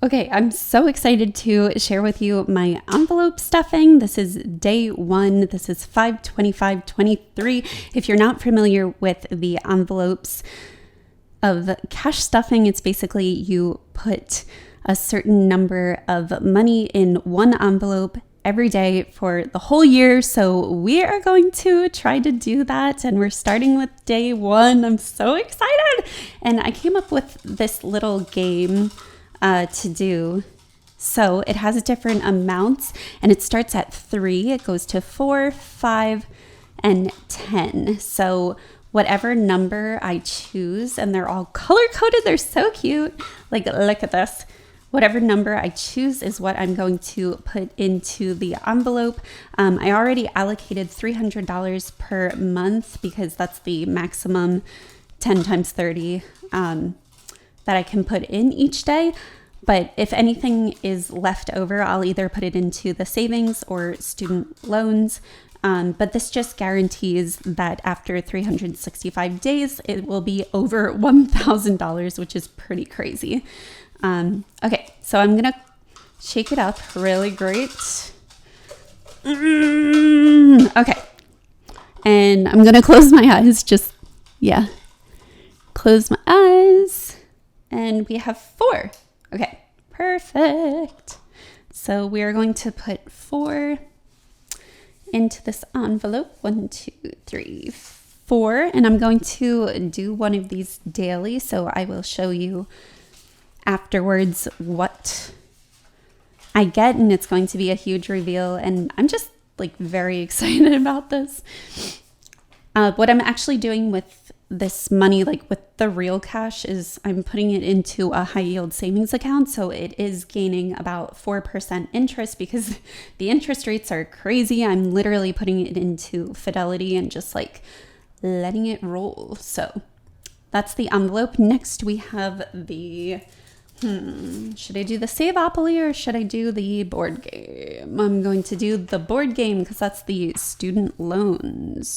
Okay, I'm so excited to share with you my envelope stuffing. This is day one. This is 5/25/23. If you're not familiar with the envelopes of cash stuffing, it's basically you put a certain number of money in one envelope every day for the whole year. So we are going to try to do that, and we're starting with day one. I'm so excited. And I came up with this little game to do. So it has different amounts, and it starts at 3. It goes to 4, 5, and 10. So whatever number I choose, and they're all color coded. They're so cute. Like, look at this. Whatever number I choose is what I'm going to put into the envelope. I already allocated $300 per month because that's the maximum 10 times 30 that I can put in each day. But if anything is left over, I'll either put it into the savings or student loans. But this just guarantees that after 365 days, it will be over $1,000, which is pretty crazy. Okay, so I'm going to shake it up really great. Okay. And I'm going to close my eyes. Close my eyes. And we have 4. Okay, perfect. So we are going to put 4 into this envelope. 1, 2, 3, 4. And I'm going to do one of these daily. So I will show you afterwards what I get, and it's going to be a huge reveal. And I'm just very excited about this. What I'm actually doing with this money, with the real cash, is I'm putting it into a high yield savings account. So it is gaining about 4% interest because the interest rates are crazy. I'm literally putting it into Fidelity and just letting it roll. So that's the envelope. Next we have the, should I do the Saveopoly or should I do the board game? I'm going to do the board game because that's the student loans.